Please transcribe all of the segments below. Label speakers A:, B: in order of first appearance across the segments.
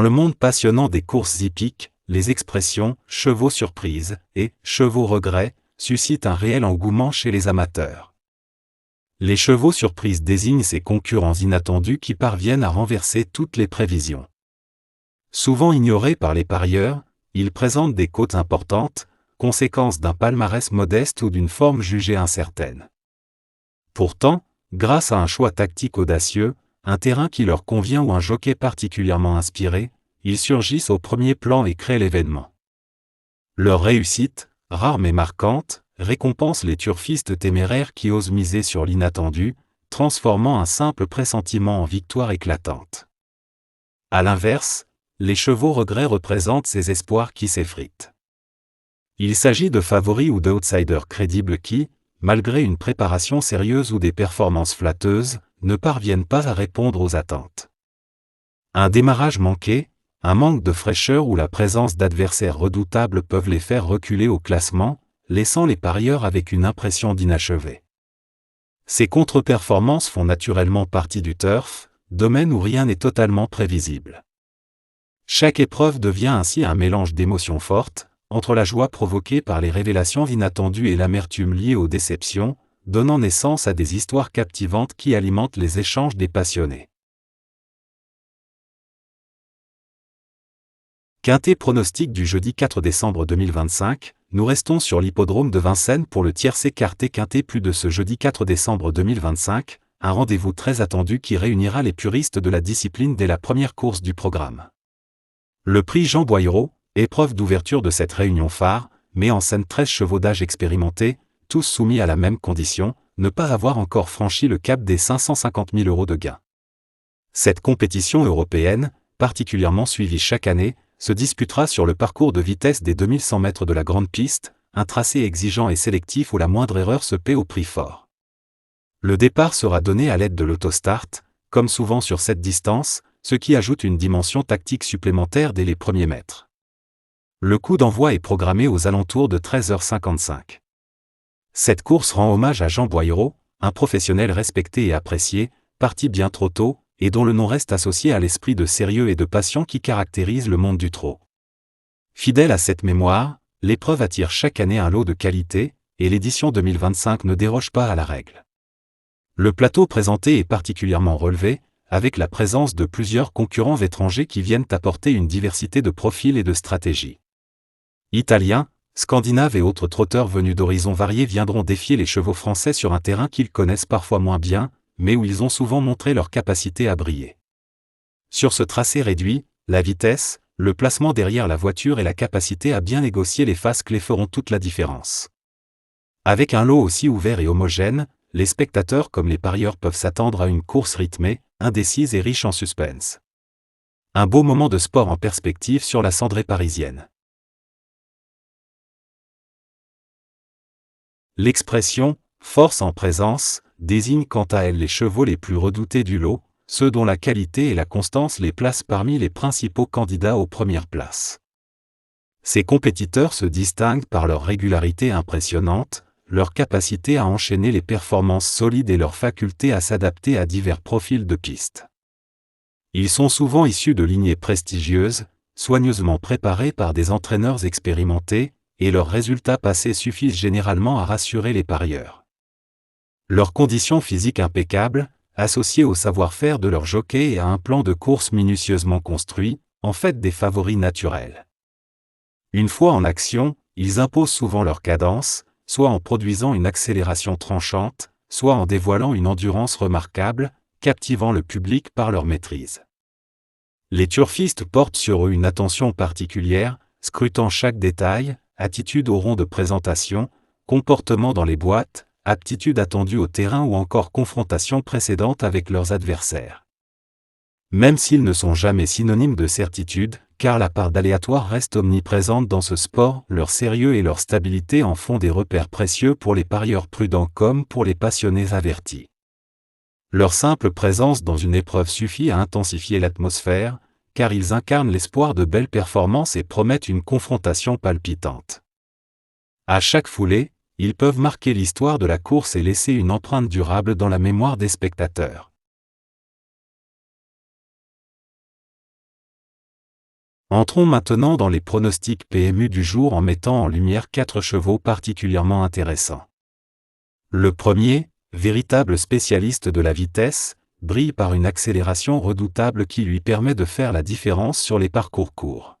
A: Dans le monde passionnant des courses hippiques, les expressions « chevaux surprise » et « chevaux regret » suscitent un réel engouement chez les amateurs. Les chevaux surprises désignent ces concurrents inattendus qui parviennent à renverser toutes les prévisions. Souvent ignorés par les parieurs, ils présentent des cotes importantes, conséquence d'un palmarès modeste ou d'une forme jugée incertaine. Pourtant, grâce à un choix tactique audacieux, un terrain qui leur convient ou un jockey particulièrement inspiré, ils surgissent au premier plan et créent l'événement. Leur réussite, rare mais marquante, récompense les turfistes téméraires qui osent miser sur l'inattendu, transformant un simple pressentiment en victoire éclatante. À l'inverse, les chevaux regrets représentent ces espoirs qui s'effritent. Il s'agit de favoris ou d'outsiders crédibles qui, malgré une préparation sérieuse ou des performances flatteuses, ne parviennent pas à répondre aux attentes. Un démarrage manqué, un manque de fraîcheur ou la présence d'adversaires redoutables peuvent les faire reculer au classement, laissant les parieurs avec une impression d'inachevé. Ces contre-performances font naturellement partie du turf, domaine où rien n'est totalement prévisible. Chaque épreuve devient ainsi un mélange d'émotions fortes, entre la joie provoquée par les révélations inattendues et l'amertume liée aux déceptions, donnant naissance à des histoires captivantes qui alimentent les échanges des passionnés. Quintet pronostic du jeudi 4 décembre 2025, nous restons sur l'hippodrome de Vincennes pour le tiercé écarté Quintet plus de ce jeudi 4 décembre 2025, un rendez-vous très attendu qui réunira les puristes de la discipline dès la première course du programme. Le prix Jean Boireau, épreuve d'ouverture de cette réunion phare, met en scène 13 chevaux d'âge expérimentés, tous soumis à la même condition, ne pas avoir encore franchi le cap des 550 000 € de gain. Cette compétition européenne, particulièrement suivie chaque année, se disputera sur le parcours de vitesse des 2100 mètres de la grande piste, un tracé exigeant et sélectif où la moindre erreur se paie au prix fort. Le départ sera donné à l'aide de l'autostart, comme souvent sur cette distance, ce qui ajoute une dimension tactique supplémentaire dès les premiers mètres. Le coup d'envoi est programmé aux alentours de 13h55. Cette course rend hommage à Jean Boireau, un professionnel respecté et apprécié, parti bien trop tôt, et dont le nom reste associé à l'esprit de sérieux et de passion qui caractérise le monde du trot. Fidèle à cette mémoire, l'épreuve attire chaque année un lot de qualité, et l'édition 2025 ne déroge pas à la règle. Le plateau présenté est particulièrement relevé, avec la présence de plusieurs concurrents étrangers qui viennent apporter une diversité de profils et de stratégies. Italiens, Scandinaves et autres trotteurs venus d'horizons variés viendront défier les chevaux français sur un terrain qu'ils connaissent parfois moins bien, mais où ils ont souvent montré leur capacité à briller. Sur ce tracé réduit, la vitesse, le placement derrière la voiture et la capacité à bien négocier les faces clés feront toute la différence. Avec un lot aussi ouvert et homogène, les spectateurs comme les parieurs peuvent s'attendre à une course rythmée, indécise et riche en suspense. Un beau moment de sport en perspective sur la cendrée parisienne. L'expression « force en présence » désigne quant à elle les chevaux les plus redoutés du lot, ceux dont la qualité et la constance les placent parmi les principaux candidats aux premières places. Ces compétiteurs se distinguent par leur régularité impressionnante, leur capacité à enchaîner les performances solides et leur faculté à s'adapter à divers profils de piste. Ils sont souvent issus de lignées prestigieuses, soigneusement préparées par des entraîneurs expérimentés, et leurs résultats passés suffisent généralement à rassurer les parieurs. Leurs conditions physiques impeccables, associées au savoir-faire de leurs jockeys et à un plan de course minutieusement construit, en fait des favoris naturels. Une fois en action, ils imposent souvent leur cadence, soit en produisant une accélération tranchante, soit en dévoilant une endurance remarquable, captivant le public par leur maîtrise. Les turfistes portent sur eux une attention particulière, scrutant chaque détail, attitude au rond de présentation, comportement dans les boîtes, aptitude attendue au terrain ou encore confrontation précédente avec leurs adversaires. Même s'ils ne sont jamais synonymes de certitude, car la part d'aléatoire reste omniprésente dans ce sport, leur sérieux et leur stabilité en font des repères précieux pour les parieurs prudents comme pour les passionnés avertis. Leur simple présence dans une épreuve suffit à intensifier l'atmosphère, car ils incarnent l'espoir de belles performances et promettent une confrontation palpitante. À chaque foulée, ils peuvent marquer l'histoire de la course et laisser une empreinte durable dans la mémoire des spectateurs. Entrons maintenant dans les pronostics PMU du jour en mettant en lumière 4 chevaux particulièrement intéressants. Le premier, véritable spécialiste de la vitesse, brille par une accélération redoutable qui lui permet de faire la différence sur les parcours courts.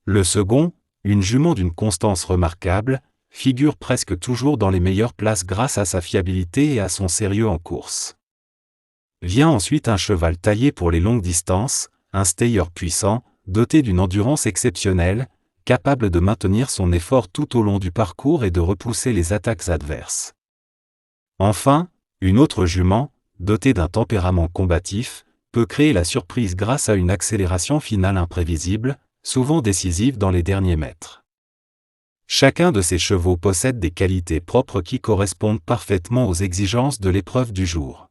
A: Le second, une jument d'une constance remarquable, figure presque toujours dans les meilleures places grâce à sa fiabilité et à son sérieux en course. Vient ensuite un cheval taillé pour les longues distances, un stayer puissant, doté d'une endurance exceptionnelle, capable de maintenir son effort tout au long du parcours et de repousser les attaques adverses. Enfin, une autre jument, dotée d'un tempérament combatif, peut créer la surprise grâce à une accélération finale imprévisible, souvent décisive dans les derniers mètres. Chacun de ces chevaux possède des qualités propres qui correspondent parfaitement aux exigences de l'épreuve du jour.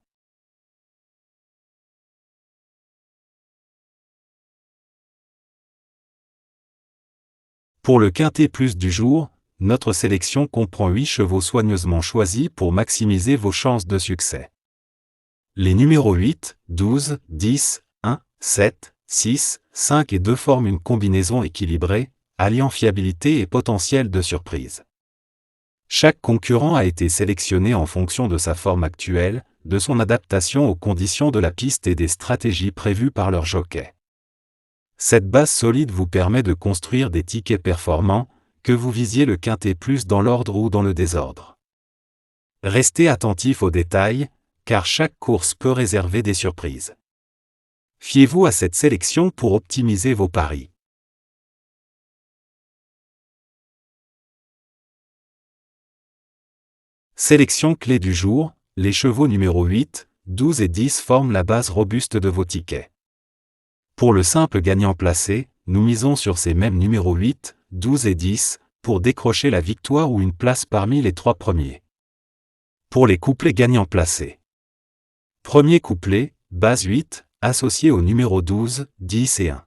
A: Pour le quintet plus du jour, notre sélection comprend 8 chevaux soigneusement choisis pour maximiser vos chances de succès. Les numéros 8, 12, 10, 1, 7, 6, 5 et 2 forment une combinaison équilibrée, alliant fiabilité et potentiel de surprise. Chaque concurrent a été sélectionné en fonction de sa forme actuelle, de son adaptation aux conditions de la piste et des stratégies prévues par leur jockey. Cette base solide vous permet de construire des tickets performants, que vous visiez le quintet plus dans l'ordre ou dans le désordre. Restez attentif aux détails, car chaque course peut réserver des surprises. Fiez-vous à cette sélection pour optimiser vos paris. Sélection clé du jour, les chevaux numéro 8, 12 et 10 forment la base robuste de vos tickets. Pour le simple gagnant placé, nous misons sur ces mêmes numéros 8, 12 et 10, pour décrocher la victoire ou une place parmi les 3 premiers. Pour les couplets gagnants placés. Premier couplet, base 8, associé au numéro 12, 10 et 1.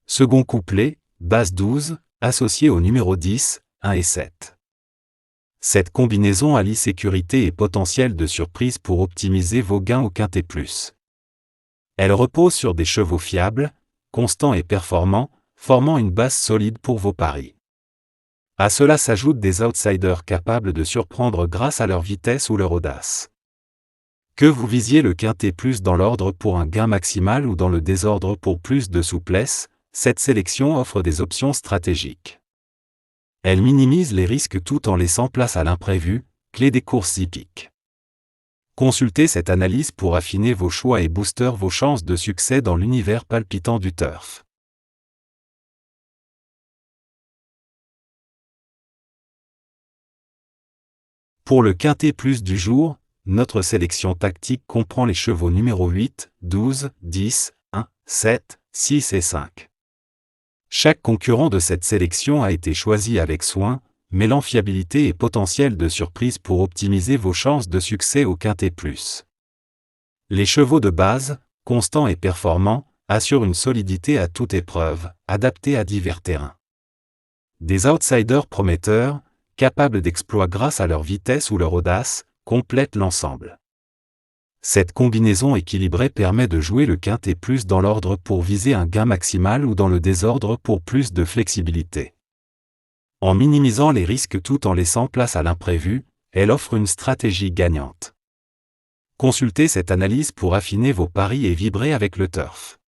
A: Second couplet, base 12, associé au numéro 10, 1 et 7. Cette combinaison allie sécurité et potentiel de surprise pour optimiser vos gains au quintet plus. Elle repose sur des chevaux fiables, constants et performants, formant une base solide pour vos paris. À cela s'ajoutent des outsiders capables de surprendre grâce à leur vitesse ou leur audace. Que vous visiez le quintet plus dans l'ordre pour un gain maximal ou dans le désordre pour plus de souplesse, cette sélection offre des options stratégiques. Elle minimise les risques tout en laissant place à l'imprévu, clé des courses hippiques. Consultez cette analyse pour affiner vos choix et booster vos chances de succès dans l'univers palpitant du turf. Pour le quintet plus du jour, notre sélection tactique comprend les chevaux numéro 8, 12, 10, 1, 7, 6 et 5. Chaque concurrent de cette sélection a été choisi avec soin, mêlant fiabilité et potentiel de surprise pour optimiser vos chances de succès au quintet plus. Les chevaux de base, constants et performants, assurent une solidité à toute épreuve, adaptée à divers terrains. Des outsiders prometteurs, capables d'exploits grâce à leur vitesse ou leur audace, complètent l'ensemble. Cette combinaison équilibrée permet de jouer le quintet plus dans l'ordre pour viser un gain maximal ou dans le désordre pour plus de flexibilité. En minimisant les risques tout en laissant place à l'imprévu, elle offre une stratégie gagnante. Consultez cette analyse pour affiner vos paris et vibrer avec le turf.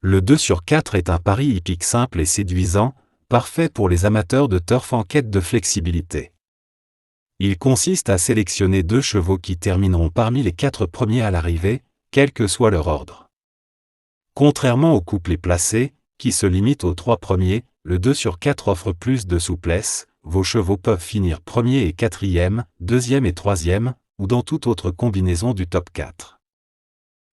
A: Le 2 sur 4 est un pari hippique simple et séduisant, parfait pour les amateurs de turf en quête de flexibilité. Il consiste à sélectionner 2 chevaux qui termineront parmi les 4 premiers à l'arrivée, quel que soit leur ordre. Contrairement au couplet placé, qui se limite aux 3 premiers, le 2 sur 4 offre plus de souplesse, vos chevaux peuvent finir premier et quatrième, deuxième et troisième, ou dans toute autre combinaison du top 4.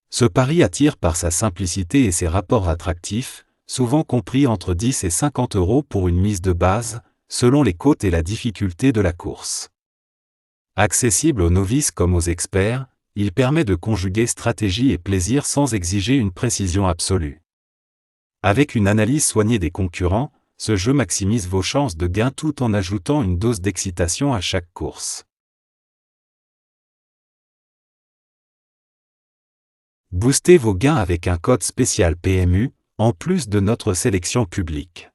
A: Ce pari attire par sa simplicité et ses rapports attractifs, souvent compris entre 10 et 50 € pour une mise de base, selon les côtes et la difficulté de la course. Accessible aux novices comme aux experts, il permet de conjuguer stratégie et plaisir sans exiger une précision absolue. Avec une analyse soignée des concurrents, ce jeu maximise vos chances de gain tout en ajoutant une dose d'excitation à chaque course. Boostez vos gains avec un code spécial PMU, en plus de notre sélection publique.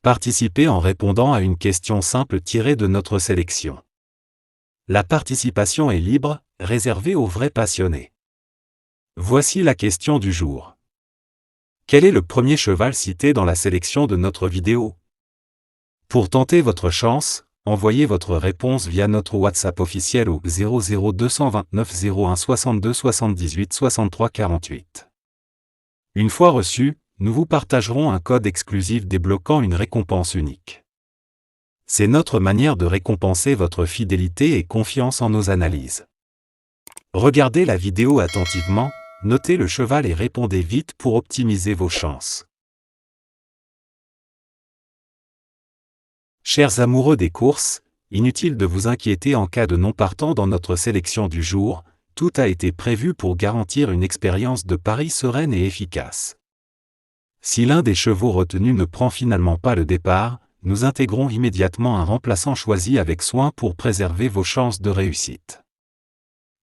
A: Participez en répondant à une question simple tirée de notre sélection. La participation est libre, réservée aux vrais passionnés. Voici la question du jour. Quel est le premier cheval cité dans la sélection de notre vidéo? Pour tenter votre chance, envoyez votre réponse via notre WhatsApp officiel au 00229 01 62 78 63 48. Une fois reçu, nous vous partagerons un code exclusif débloquant une récompense unique. C'est notre manière de récompenser votre fidélité et confiance en nos analyses. Regardez la vidéo attentivement, notez le cheval et répondez vite pour optimiser vos chances. Chers amoureux des courses, inutile de vous inquiéter en cas de non partant dans notre sélection du jour, tout a été prévu pour garantir une expérience de pari sereine et efficace. Si l'un des chevaux retenus ne prend finalement pas le départ, nous intégrons immédiatement un remplaçant choisi avec soin pour préserver vos chances de réussite.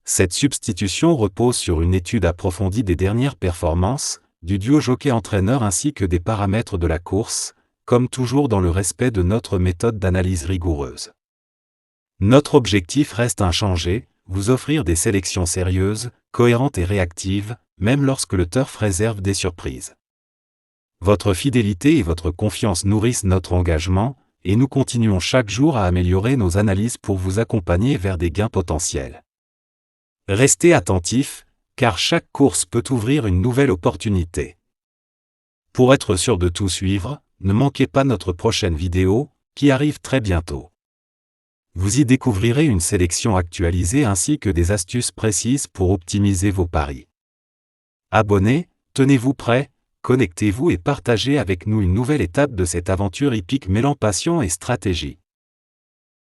A: Cette substitution repose sur une étude approfondie des dernières performances, du duo jockey-entraîneur ainsi que des paramètres de la course, comme toujours dans le respect de notre méthode d'analyse rigoureuse. Notre objectif reste inchangé, vous offrir des sélections sérieuses, cohérentes et réactives, même lorsque le turf réserve des surprises. Votre fidélité et votre confiance nourrissent notre engagement, et nous continuons chaque jour à améliorer nos analyses pour vous accompagner vers des gains potentiels. Restez attentifs, car chaque course peut ouvrir une nouvelle opportunité. Pour être sûr de tout suivre, ne manquez pas notre prochaine vidéo, qui arrive très bientôt. Vous y découvrirez une sélection actualisée ainsi que des astuces précises pour optimiser vos paris. Abonnez, tenez-vous prêts, connectez-vous et partagez avec nous une nouvelle étape de cette aventure hippique mêlant passion et stratégie.